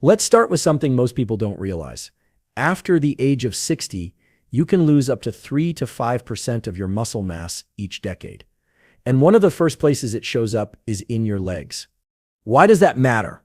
Let's start with something most people don't realize. After the age of 60, you can lose up to 3 to 5% of your muscle mass each decade. And one of the first places it shows up is in your legs. Why does that matter?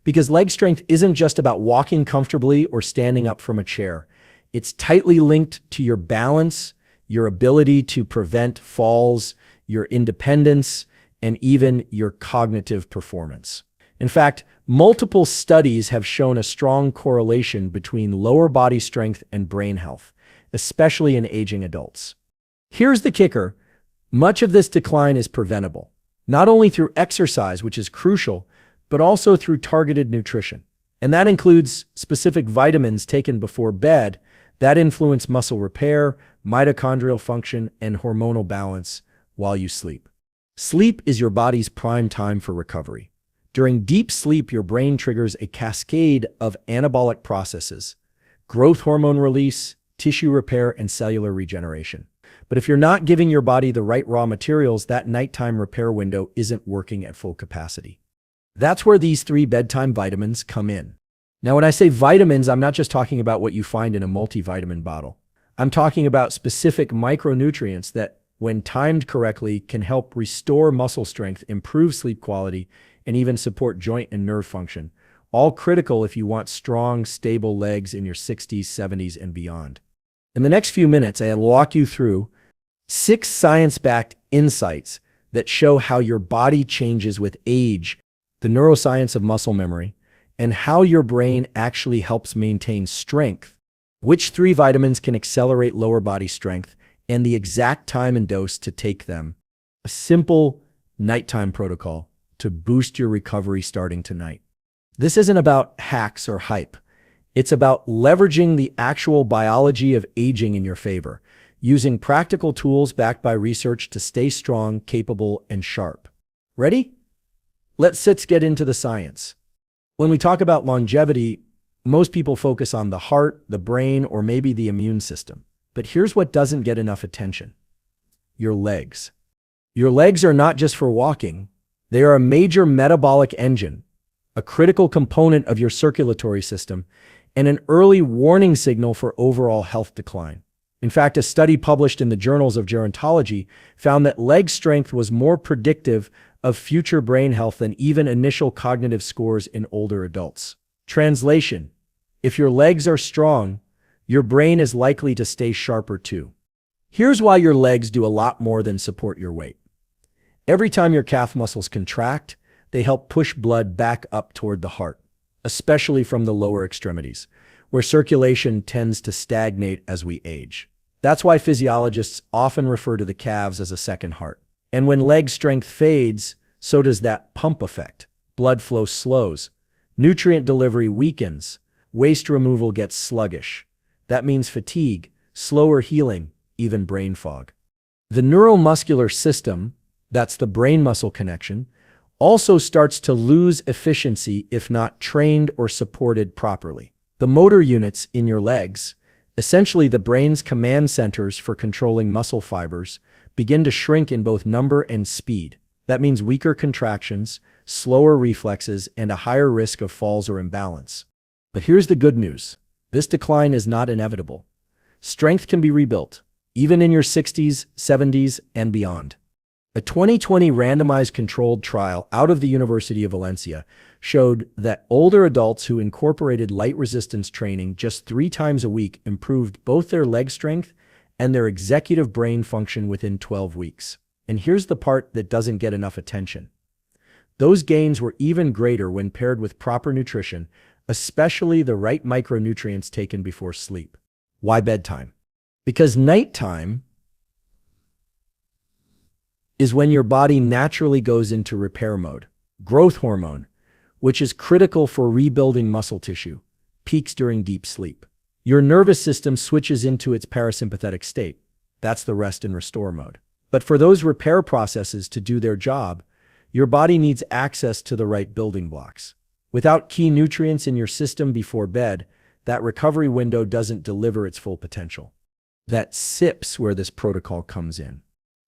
Because leg strength isn't just about walking comfortably or standing up from a chair. It's tightly linked to your balance, your ability to prevent falls, your independence, and even your cognitive performance. In fact, multiple studies have shown a strong correlation between lower body strength and brain health, especially in aging adults. Here's the kicker. Much of this decline is preventable, not only through exercise, which is crucial, but also through targeted nutrition. And that includes specific vitamins taken before bed that influence muscle repair, mitochondrial function, and hormonal balance while you sleep. Sleep is your body's prime time for recovery. During deep sleep, your brain triggers a cascade of anabolic processes, growth hormone release, tissue repair, and cellular regeneration. But if you're not giving your body the right raw materials, that nighttime repair window isn't working at full capacity. That's where these 3 bedtime vitamins come in. Now, when I say vitamins, I'm not just talking about what you find in a multivitamin bottle. I'm talking about specific micronutrients that, when timed correctly, can help restore muscle strength, improve sleep quality, and even support joint and nerve function, all critical if you want strong, stable legs in your 60s, 70s, and beyond. In the next few minutes, I'll walk you through 6 science-backed insights that show how your body changes with age, the neuroscience of muscle memory, and how your brain actually helps maintain strength, which 3 vitamins can accelerate lower body strength, and the exact time and dose to take them. A simple nighttime protocol to boost your recovery starting tonight. This isn't about hacks or hype. It's about leveraging the actual biology of aging in your favor, using practical tools backed by research to stay strong, capable, and sharp. Ready? Let's get into the science. When we talk about longevity, most people focus on the heart, the brain, or maybe the immune system. But here's what doesn't get enough attention. Your legs. Your legs are not just for walking. They are a major metabolic engine, a critical component of your circulatory system, and an early warning signal for overall health decline. In fact, a study published in the Journals of Gerontology found that leg strength was more predictive of future brain health than even initial cognitive scores in older adults. Translation: if your legs are strong, your brain is likely to stay sharper too. Here's why your legs do a lot more than support your weight. Every time your calf muscles contract, they help push blood back up toward the heart, especially from the lower extremities, where circulation tends to stagnate as we age. That's why physiologists often refer to the calves as a second heart. And when leg strength fades, so does that pump effect. Blood flow slows, nutrient delivery weakens, waste removal gets sluggish. That means fatigue, slower healing, even brain fog. The neuromuscular system, that's the brain-muscle connection, also starts to lose efficiency if not trained or supported properly. The motor units in your legs, essentially the brain's command centers for controlling muscle fibers, begin to shrink in both number and speed. That means weaker contractions, slower reflexes, and a higher risk of falls or imbalance. But here's the good news. This decline is not inevitable. Strength can be rebuilt, even in your 60s, 70s, and beyond. A 2020 randomized controlled trial out of the University of Valencia showed that older adults who incorporated light resistance training just 3 times a week improved both their leg strength and their executive brain function within 12 weeks. And here's the part that doesn't get enough attention. Those gains were even greater when paired with proper nutrition, especially the right micronutrients taken before sleep. Why bedtime? Because nighttime is when your body naturally goes into repair mode. Growth hormone, which is critical for rebuilding muscle tissue, peaks during deep sleep. Your nervous system switches into its parasympathetic state. That's the rest and restore mode. But for those repair processes to do their job, your body needs access to the right building blocks. Without key nutrients in your system before bed, that recovery window doesn't deliver its full potential. That's where this protocol comes in.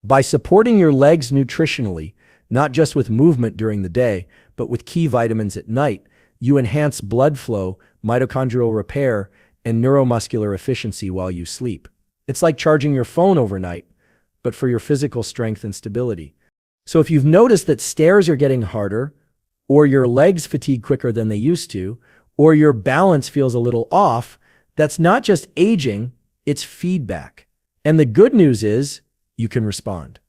By supporting your legs nutritionally, not just with movement during the day, but with key vitamins at night, You enhance blood flow, mitochondrial repair, and neuromuscular efficiency while you sleep. It's like charging your phone overnight, but for your physical strength and stability. So if you've noticed that stairs are getting harder, or your legs fatigue quicker than they used to, or your balance feels a little off, that's not just aging, it's feedback. And the good news is, you can respond.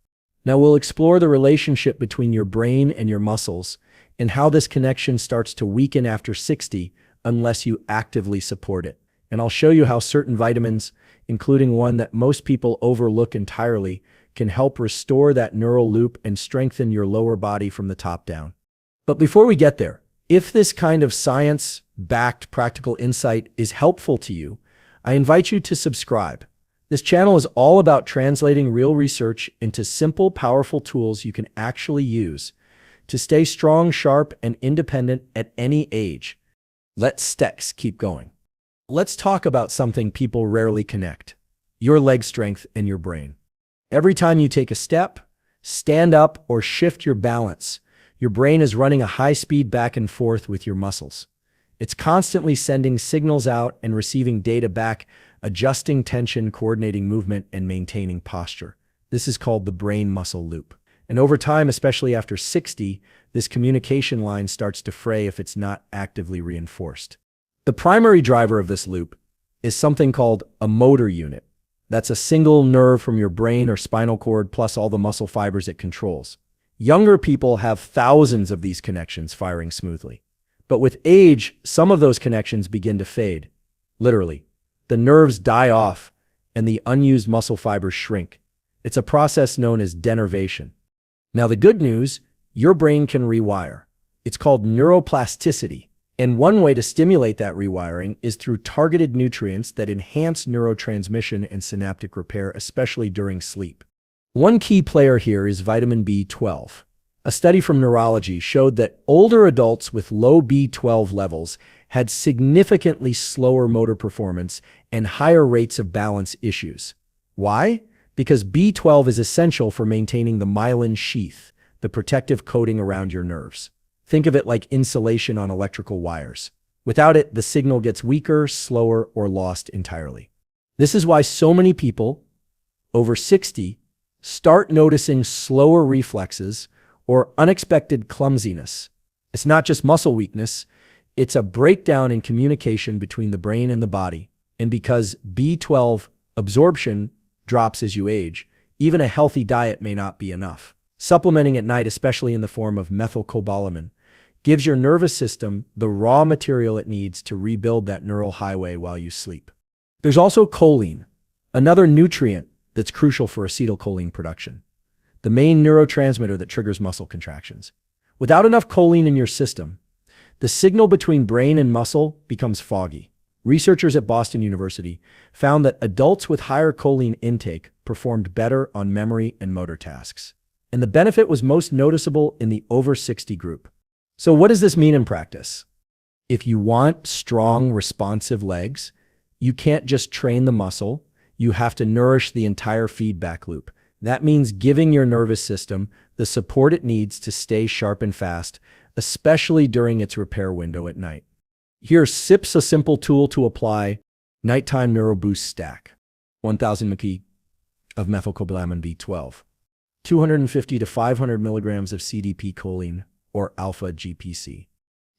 Now we'll explore the relationship between your brain and your muscles, and how this connection starts to weaken after 60 unless you actively support it. And I'll show you how certain vitamins, including one that most people overlook entirely, can help restore that neural loop and strengthen your lower body from the top down. But before we get there, if this kind of science-backed practical insight is helpful to you, I invite you to subscribe. This channel is all about translating real research into simple, powerful tools you can actually use to stay strong, sharp, and independent at any age. Let's keep going. Let's talk about something people rarely connect: your leg strength and your brain. Every time you take a step, stand up, or shift your balance, your brain is running a high-speed back and forth with your muscles. It's constantly sending signals out and receiving data back, adjusting tension, coordinating movement, and maintaining posture. This is called the brain-muscle loop. And over time, especially after 60, this communication line starts to fray if it's not actively reinforced. The primary driver of this loop is something called a motor unit. That's a single nerve from your brain or spinal cord plus all the muscle fibers it controls. Younger people have thousands of these connections firing smoothly. But with age, some of those connections begin to fade. Literally, the nerves die off and the unused muscle fibers shrink. It's a process known as denervation. Now, the good news, your brain can rewire. It's called neuroplasticity. And one way to stimulate that rewiring is through targeted nutrients that enhance neurotransmission and synaptic repair, especially during sleep. One key player here is vitamin B12. A study from neurology showed that older adults with low B12 levels had significantly slower motor performance and higher rates of balance issues. Why? Because B12 is essential for maintaining the myelin sheath, the protective coating around your nerves. Think of it like insulation on electrical wires. Without it, the signal gets weaker, slower, or lost entirely. This is why so many people over 60 start noticing slower reflexes or unexpected clumsiness. It's not just muscle weakness, it's a breakdown in communication between the brain and the body. And because B12 absorption drops as you age, even a healthy diet may not be enough. Supplementing at night, especially in the form of methylcobalamin, gives your nervous system the raw material it needs to rebuild that neural highway while you sleep. There's also choline, another nutrient that's crucial for acetylcholine production, the main neurotransmitter that triggers muscle contractions. Without enough choline in your system, the signal between brain and muscle becomes foggy. Researchers at Boston University found that adults with higher choline intake performed better on memory and motor tasks. And the benefit was most noticeable in the over 60 group. So what does this mean in practice? If you want strong, responsive legs, you can't just train the muscle, you have to nourish the entire feedback loop. That means giving your nervous system the support it needs to stay sharp and fast, especially during its repair window at night. Here's SIP's a simple tool to apply: Nighttime NeuroBoost Stack. 1,000 mg of methylcobalamin B12. 250 to 500 milligrams of CDP choline or alpha GPC.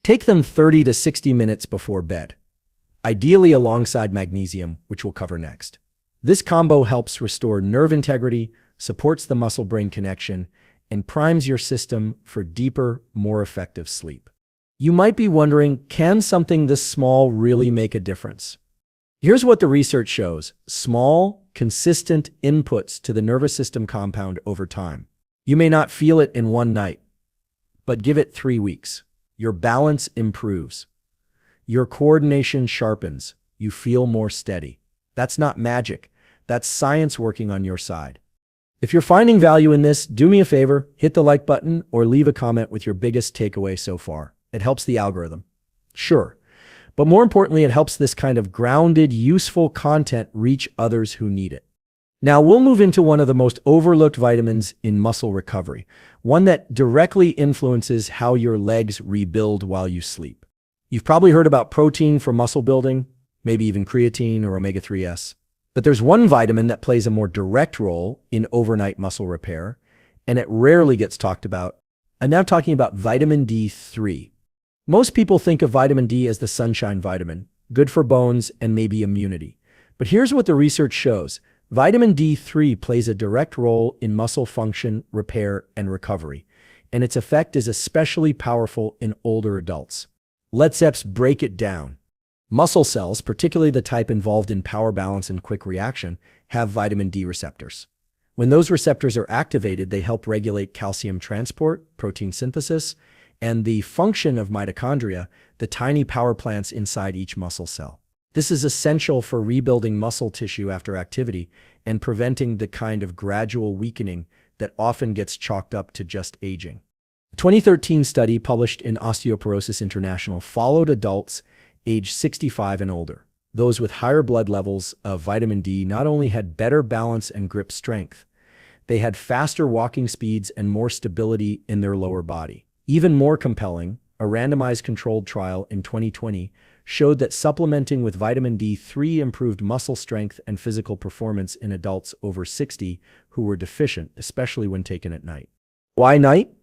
Take them 30 to 60 minutes before bed, ideally alongside magnesium, which we'll cover next. This combo helps restore nerve integrity, supports the muscle-brain connection, and primes your system for deeper, more effective sleep. You might be wondering, can something this small really make a difference? Here's what the research shows: small, consistent inputs to the nervous system compound over time. You may not feel it in one night, but give it 3 weeks. Your balance improves. Your coordination sharpens. You feel more steady. That's not magic. That's science working on your side. If you're finding value in this, do me a favor, hit the like button or leave a comment with your biggest takeaway so far. It helps the algorithm. Sure. But more importantly, it helps this kind of grounded, useful content reach others who need it. Now we'll move into one of the most overlooked vitamins in muscle recovery, one that directly influences how your legs rebuild while you sleep. You've probably heard about protein for muscle building, maybe even creatine or omega-3s. But there's one vitamin that plays a more direct role in overnight muscle repair, and it rarely gets talked about. I'm now talking about vitamin D3. Most people think of vitamin D as the sunshine vitamin, good for bones and maybe immunity. But here's what the research shows. Vitamin D3 plays a direct role in muscle function, repair, and recovery, and its effect is especially powerful in older adults. Let's break it down. Muscle cells, particularly the type involved in power balance and quick reaction, have vitamin D receptors. When those receptors are activated, they help regulate calcium transport, protein synthesis, and the function of mitochondria, the tiny power plants inside each muscle cell. This is essential for rebuilding muscle tissue after activity and preventing the kind of gradual weakening that often gets chalked up to just aging. A 2013 study published in Osteoporosis International followed adults age 65 and older. Those with higher blood levels of vitamin D not only had better balance and grip strength, they had faster walking speeds and more stability in their lower body. Even more compelling, a randomized controlled trial in 2020 showed that supplementing with vitamin D3 improved muscle strength and physical performance in adults over 60 who were deficient, especially when taken at night. Why night?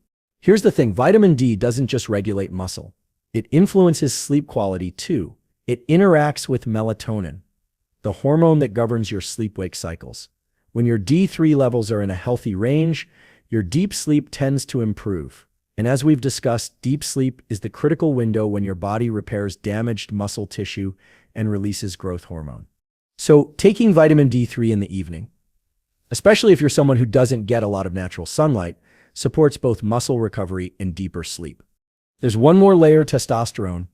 Here's the thing, vitamin D doesn't just regulate muscle. It influences sleep quality too. It interacts with melatonin, the hormone that governs your sleep-wake cycles. When your D3 levels are in a healthy range, your deep sleep tends to improve. And as we've discussed, deep sleep is the critical window when your body repairs damaged muscle tissue and releases growth hormone. So taking vitamin D3 in the evening, especially if you're someone who doesn't get a lot of natural sunlight, supports both muscle recovery and deeper sleep. There's one more layer, testosterone.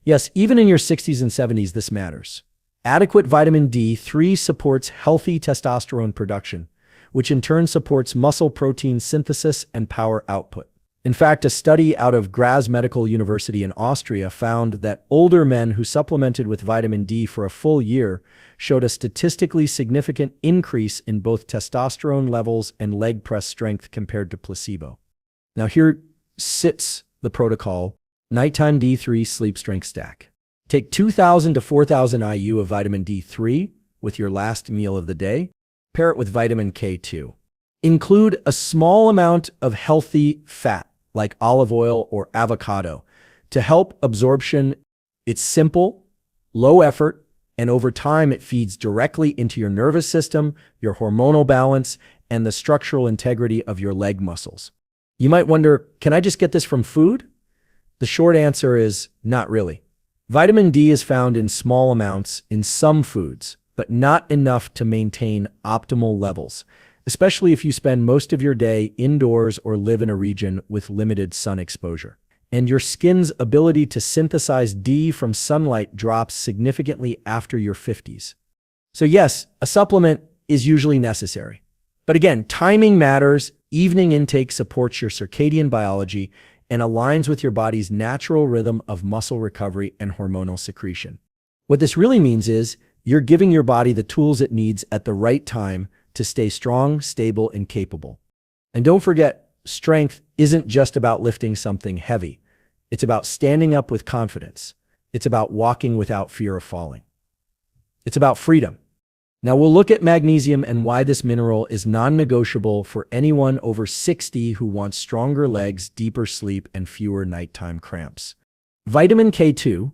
Yes, even in your 60s and 70s, this matters. Adequate vitamin D3 supports healthy testosterone production, which in turn supports muscle protein synthesis and power output. In fact, a study out of Graz Medical University in Austria found that older men who supplemented with vitamin D for a full year showed a statistically significant increase in both testosterone levels and leg press strength compared to placebo. Now here sits the protocol, nighttime D3 sleep strength stack. Take 2,000 to 4,000 IU of vitamin D3 with your last meal of the day. Pair it with vitamin K2. Include a small amount of healthy fat, like olive oil or avocado, to help absorption. It's simple, low effort, and over time it feeds directly into your nervous system, your hormonal balance, and the structural integrity of your leg muscles. You might wonder, can I just get this from food? The short answer is not really. Vitamin D is found in small amounts in some foods, but not enough to maintain optimal levels, especially if you spend most of your day indoors or live in a region with limited sun exposure. And your skin's ability to synthesize D from sunlight drops significantly after your 50s. So yes, a supplement is usually necessary. But again, timing matters. Evening intake supports your circadian biology and aligns with your body's natural rhythm of muscle recovery and hormonal secretion. What this really means is you're giving your body the tools it needs at the right time to stay strong, stable, and capable. And don't forget, strength isn't just about lifting something heavy. It's about standing up with confidence. It's about walking without fear of falling. It's about freedom. Now we'll look at magnesium and why this mineral is non-negotiable for anyone over 60 who wants stronger legs, deeper sleep, and fewer nighttime cramps. Vitamin K2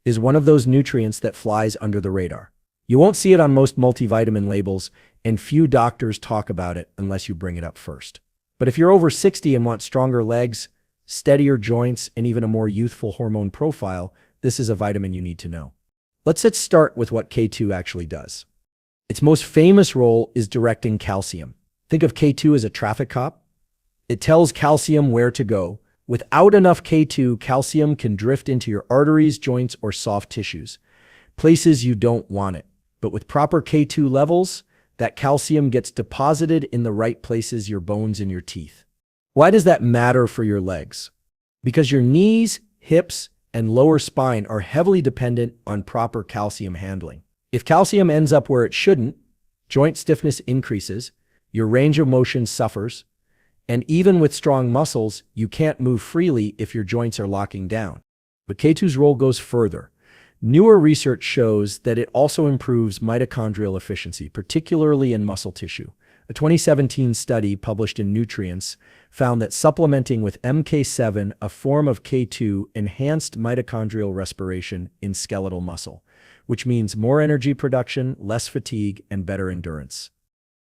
is one of those nutrients that flies under the radar. You won't see it on most multivitamin labels, and few doctors talk about it unless you bring it up first. But if you're over 60 and want stronger legs, steadier joints, and even a more youthful hormone profile, this is a vitamin you need to know. Let's start with what K2 actually does. Its most famous role is directing calcium. Think of K2 as a traffic cop. It tells calcium where to go. Without enough K2, calcium can drift into your arteries, joints, or soft tissues, places you don't want it. But with proper K2 levels, that calcium gets deposited in the right places, your bones and your teeth. Why does that matter for your legs? Because your knees, hips, and lower spine are heavily dependent on proper calcium handling. If calcium ends up where it shouldn't, joint stiffness increases, your range of motion suffers, and even with strong muscles, you can't move freely if your joints are locking down. But K2's role goes further. Newer research shows that it also improves mitochondrial efficiency, particularly in muscle tissue. A 2017 study published in Nutrients found that supplementing with MK7, a form of K2, enhanced mitochondrial respiration in skeletal muscle, which means more energy production, less fatigue, and better endurance.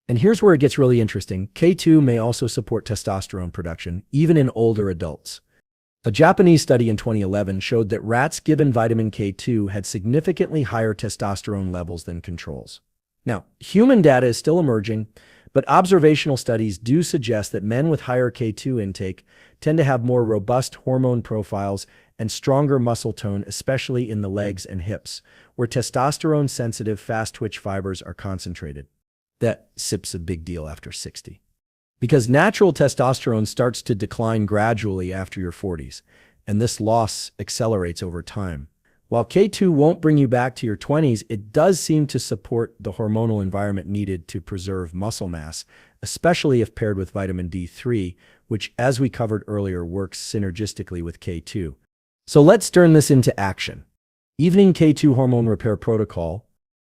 And here's where it gets really interesting. K2 may also support testosterone production, even in older adults. A Japanese study in 2011 showed that rats given vitamin K2 had significantly higher testosterone levels than controls. Now, human data is still emerging, but observational studies do suggest that men with higher K2 intake tend to have more robust hormone profiles and stronger muscle tone, especially in the legs and hips, where testosterone-sensitive fast-twitch fibers are concentrated. That SIP's a big deal after 60. Because natural testosterone starts to decline gradually after your 40s, and this loss accelerates over time. While K2 won't bring you back to your 20s, it does seem to support the hormonal environment needed to preserve muscle mass, especially if paired with vitamin D3, which, as we covered earlier, works synergistically with K2. So let's turn this into action. Evening K2 hormone repair protocol.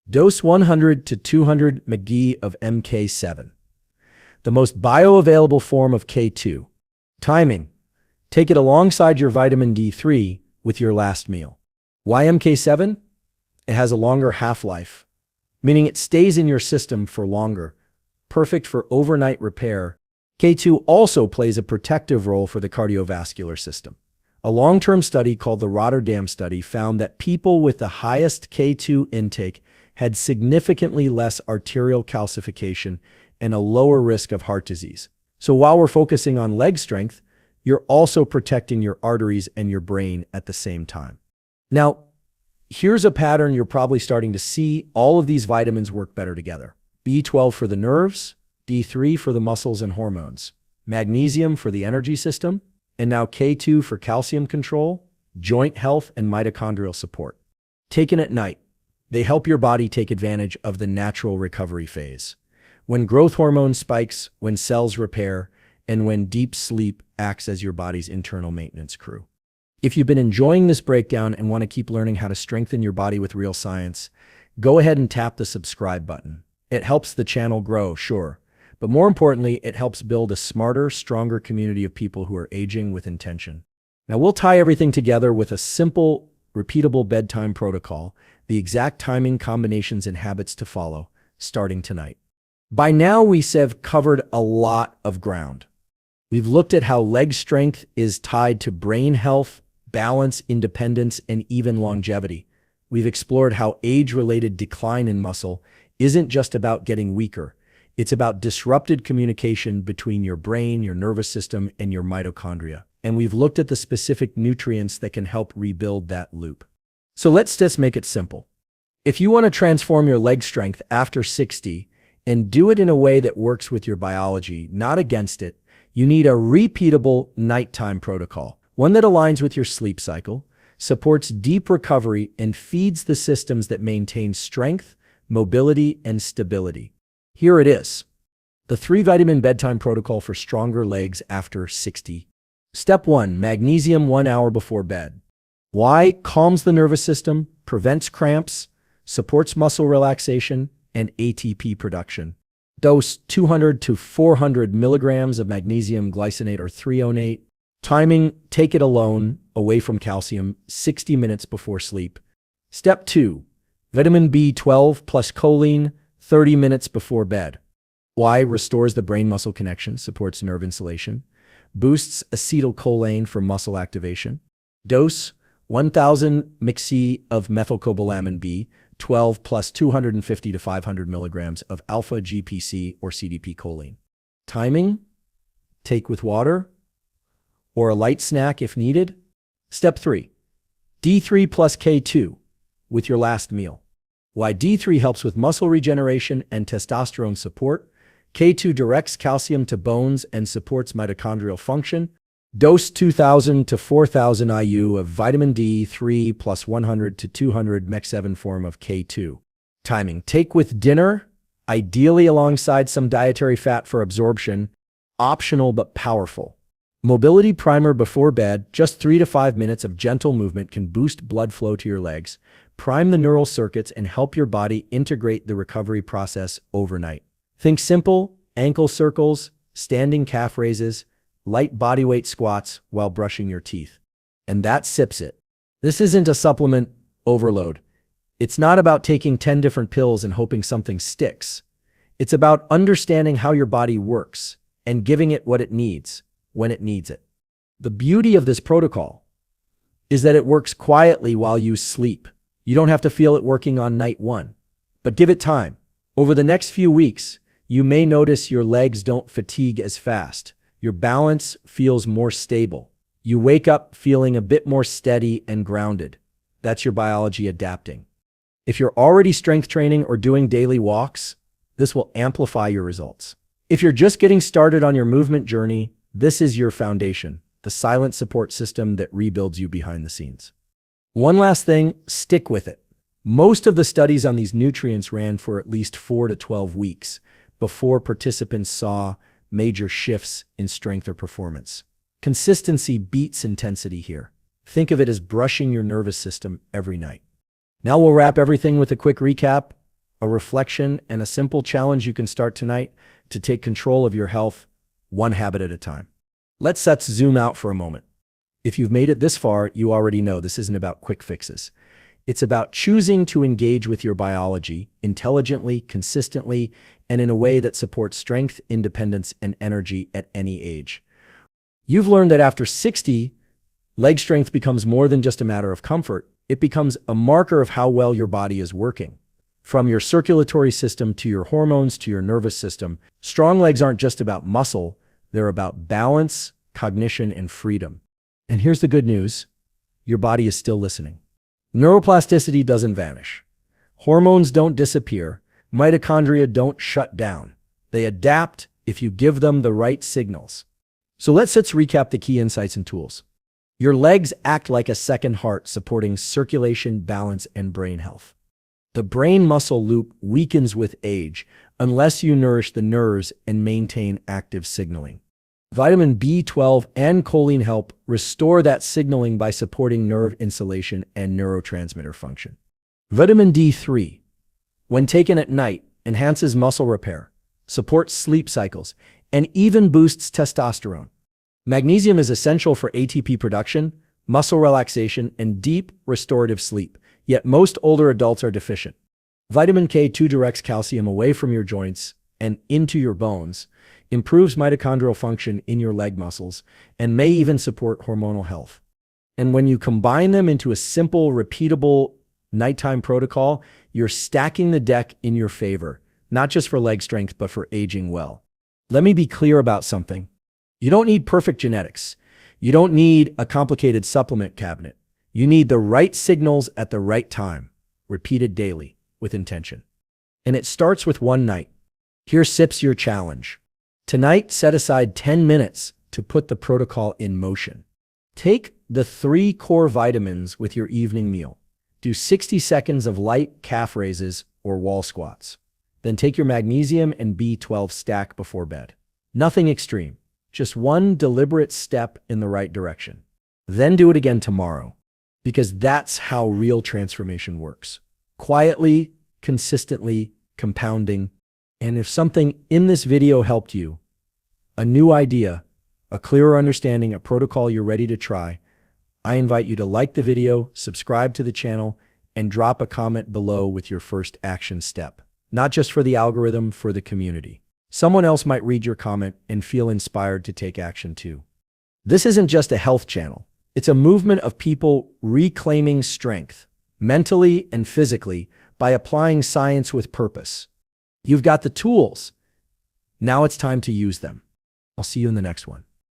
Dose 100 to 200 mg of MK7. The most bioavailable form of K2. Timing. Take it alongside your vitamin D3 with your last meal. Why MK7? It has a longer half-life, meaning it stays in your system for longer, perfect for overnight repair. K2 also plays a protective role for the cardiovascular system. A long-term study called the Rotterdam study found that people with the highest K2 intake had significantly less arterial calcification and a lower risk of heart disease. So while we're focusing on leg strength, you're also protecting your arteries and your brain at the same time. Now, here's a pattern you're probably starting to see. All of these vitamins work better together. B12 for the nerves, D3 for the muscles and hormones, magnesium for the energy system, and now K2 for calcium control, joint health, and mitochondrial support. Taken at night, they help your body take advantage of the natural recovery phase. When growth hormone spikes, when cells repair, and when deep sleep acts as your body's internal maintenance crew. If you've been enjoying this breakdown and want to keep learning how to strengthen your body with real science, go ahead and tap the subscribe button. It helps the channel grow, sure, but more importantly, it helps build a smarter, stronger community of people who are aging with intention. Now, we'll tie everything together with a simple, repeatable bedtime protocol, the exact timing, combinations, and habits to follow, starting tonight. By now, we've covered a lot of ground. We've looked at how leg strength is tied to brain health, balance, independence, and even longevity. We've explored how age-related decline in muscle isn't just about getting weaker. It's about disrupted communication between your brain, your nervous system, and your mitochondria. And we've looked at the specific nutrients that can help rebuild that loop. So let's just make it simple. If you want to transform your leg strength after 60 and do it in a way that works with your biology, not against it, you need a repeatable nighttime protocol, one that aligns with your sleep cycle, supports deep recovery, and feeds the systems that maintain strength, mobility, and stability. Here it is. The 3-vitamin bedtime protocol for stronger legs after 60. Step 1, magnesium 1 hour before bed. Why? Calms the nervous system, prevents cramps, supports muscle relaxation, and ATP production. Dose 200 to 400 milligrams of magnesium glycinate or threonate. Timing, take it alone, away from calcium, 60 minutes before sleep. Step 2, vitamin B12 plus choline, 30 minutes before bed. Why? Restores the brain-muscle connection, supports nerve insulation, boosts acetylcholine for muscle activation. Dose, 1,000 mg of methylcobalamin B12 plus 250 to 500 milligrams of alpha GPC or CDP choline. Timing, take with water or a light snack if needed. Step 3, D3 plus K2 with your last meal. Why? D3 helps with muscle regeneration and testosterone support. K2 directs calcium to bones and supports mitochondrial function. Dose 2,000 to 4,000 IU of vitamin D3 plus 100 to 200 mg7 form of K2. Timing, take with dinner, ideally alongside some dietary fat for absorption, optional but powerful. Mobility primer before bed, just 3 to 5 minutes of gentle movement can boost blood flow to your legs, prime the neural circuits, and help your body integrate the recovery process overnight. Think simple, ankle circles, standing calf raises, light bodyweight squats while brushing your teeth. And that sips it. This isn't a supplement overload. It's not about taking 10 different pills and hoping something sticks. It's about understanding how your body works and giving it what it needs when it needs it. The beauty of this protocol is that it works quietly while you sleep. You don't have to feel it working on night one, but give it time. Over the next few weeks, you may notice your legs don't fatigue as fast. Your balance feels more stable. You wake up feeling a bit more steady and grounded. That's your biology adapting. If you're already strength training or doing daily walks, this will amplify your results. If you're just getting started on your movement journey, this is your foundation, the silent support system that rebuilds you behind the scenes. One last thing, stick with it. Most of the studies on these nutrients ran for at least 4 to 12 weeks before participants saw major shifts in strength or performance. Consistency beats intensity here. Think of it as brushing your nervous system every night. Now we'll wrap everything with a quick recap, a reflection, and a simple challenge you can start tonight to take control of your health, one habit at a time. Let's zoom out for a moment. If you've made it this far, you already know this isn't about quick fixes. It's about choosing to engage with your biology intelligently, consistently, and in a way that supports strength, independence, and energy at any age. You've learned that after 60, leg strength becomes more than just a matter of comfort. It becomes a marker of how well your body is working. From your circulatory system to your hormones to your nervous system, strong legs aren't just about muscle, they're about balance, cognition, and freedom. And here's the good news, your body is still listening. Neuroplasticity doesn't vanish. Hormones don't disappear. Mitochondria don't shut down. They adapt if you give them the right signals. So let's recap the key insights and tools. Your legs act like a second heart, supporting circulation, balance, and brain health. The brain-muscle loop weakens with age unless you nourish the nerves and maintain active signaling. Vitamin B12 and choline help restore that signaling by supporting nerve insulation and neurotransmitter function. Vitamin D3, when taken at night, enhances muscle repair, supports sleep cycles, and even boosts testosterone. Magnesium is essential for ATP production, muscle relaxation, and deep restorative sleep, yet most older adults are deficient. Vitamin K2 directs calcium away from your joints and into your bones, improves mitochondrial function in your leg muscles, and may even support hormonal health. And when you combine them into a simple, repeatable nighttime protocol, you're stacking the deck in your favor, not just for leg strength, but for aging well. Let me be clear about something. You don't need perfect genetics. You don't need a complicated supplement cabinet. You need the right signals at the right time, repeated daily, with intention. And it starts with one night. Here sips your challenge. Tonight, set aside 10 minutes to put the protocol in motion. Take the 3 core vitamins with your evening meal. Do 60 seconds of light calf raises or wall squats. Then take your magnesium and B12 stack before bed. Nothing extreme, just one deliberate step in the right direction. Then do it again tomorrow, because that's how real transformation works. Quietly, consistently, compounding. And if something in this video helped you, a new idea, a clearer understanding, a protocol you're ready to try, I invite you to like the video, subscribe to the channel, and drop a comment below with your first action step. Not just for the algorithm, for the community. Someone else might read your comment and feel inspired to take action too. This isn't just a health channel. It's a movement of people reclaiming strength, mentally and physically, by applying science with purpose. You've got the tools. Now it's time to use them. I'll see you in the next one.